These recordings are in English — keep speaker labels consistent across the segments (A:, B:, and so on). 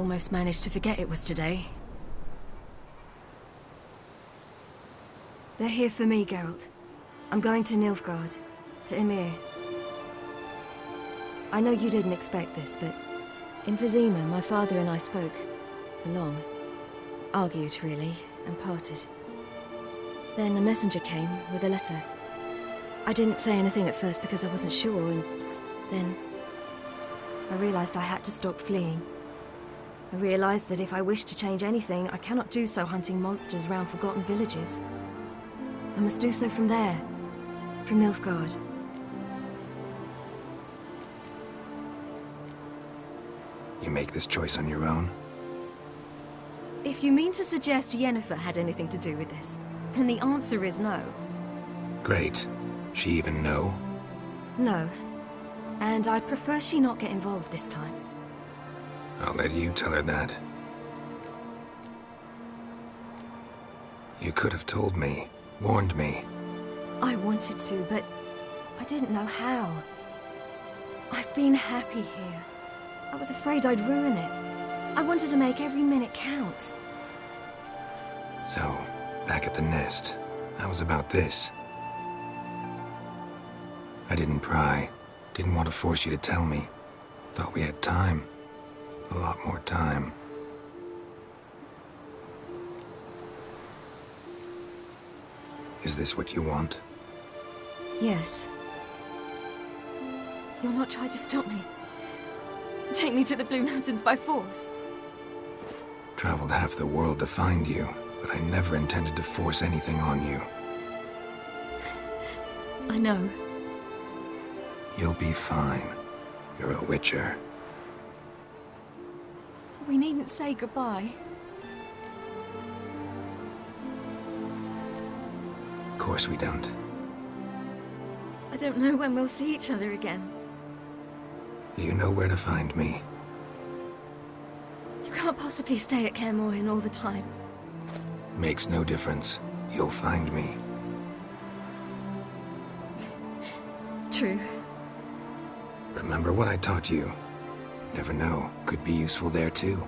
A: Almost managed to forget it was today. They're here for me, Geralt. I'm going to Nilfgaard, to Emir. I know you didn't expect this, but in Vizima, my father and I spoke for long. Argued, really, and parted. Then a messenger came with a letter. I didn't say anything at first because I wasn't sure, and then I realized I had to stop fleeing. I realized that if I wish to change anything, I cannot do so hunting monsters round forgotten villages. I must do so from there, from Nilfgaard.
B: You make this choice on your own?
A: If you mean to suggest Yennefer had anything to do with this, then the answer is no.
B: Great. She even know?
A: No. And I'd prefer she not get involved this time.
B: I'll let you tell her that. You could have told me, warned me.
A: I wanted to, but I didn't know how. I've been happy here. I was afraid I'd ruin it. I wanted to make every minute count.
B: So, back at the nest, I was about this. I didn't pry. Didn't want to force you to tell me. Thought we had time. A lot more time. Is this what you want?
A: Yes. You'll not try to stop me. Take me to the Blue Mountains by force.
B: Traveled half the world to find you, but I never intended to force anything on you.
A: I know.
B: You'll be fine. You're a witcher.
A: We needn't say goodbye.
B: Of course we don't.
A: I don't know when we'll see each other again.
B: You know where to find me.
A: You can't possibly stay at Kaer Morhen all the time.
B: Makes no difference. You'll find me.
A: True.
B: Remember what I taught you. Never know, could be useful there too.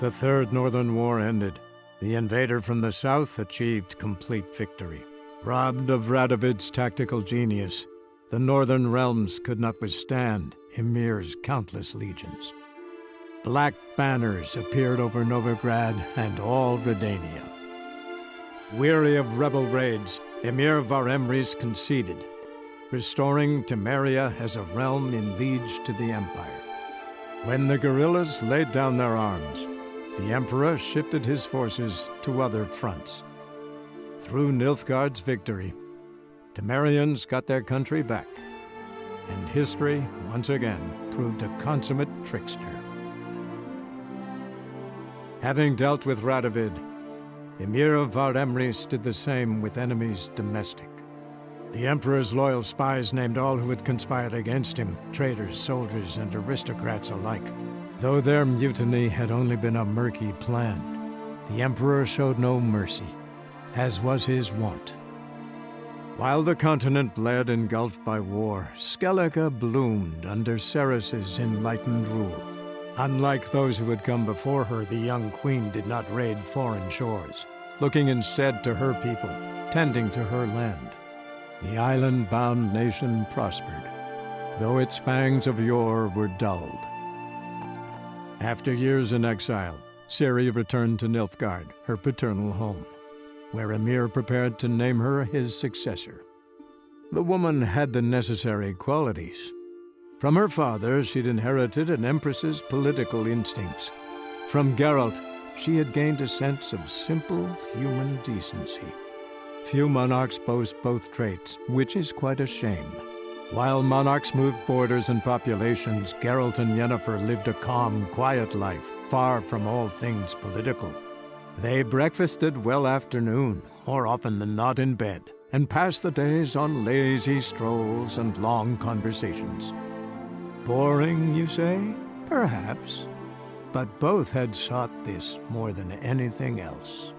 C: The Third Northern War ended. The invader from the south achieved complete victory. Robbed of Radovid's tactical genius, the northern realms could not withstand Ymir's countless legions. Black banners appeared over Novigrad and all Redania. Weary of rebel raids, Emir Var-Emreis conceded, restoring Temeria as a realm in liege to the Empire. When the guerrillas laid down their arms, the Emperor shifted his forces to other fronts. Through Nilfgaard's victory, Temerians got their country back, and history, once again, proved a consummate trickster. Having dealt with Radovid, Emir of Var-Emreis did the same with enemies domestic. The Emperor's loyal spies named all who had conspired against him, traitors, soldiers, and aristocrats alike. Though their mutiny had only been a murky plan, the Emperor showed no mercy, as was his wont. While the continent bled engulfed by war, Skellige bloomed under Ceres's enlightened rule. Unlike those who had come before her, the young queen did not raid foreign shores, looking instead to her people, tending to her land. The island-bound nation prospered, though its fangs of yore were dulled. After years in exile, Ciri returned to Nilfgaard, her paternal home, where Emir prepared to name her his successor. The woman had the necessary qualities. From her father, she'd inherited an empress's political instincts. From Geralt, she had gained a sense of simple human decency. Few monarchs boast both traits, which is quite a shame. While monarchs moved borders and populations, Geralt and Yennefer lived a calm, quiet life, far from all things political. They breakfasted well after noon, more often than not in bed, and passed the days on lazy strolls and long conversations. Boring, you say? Perhaps. But both had sought this more than anything else.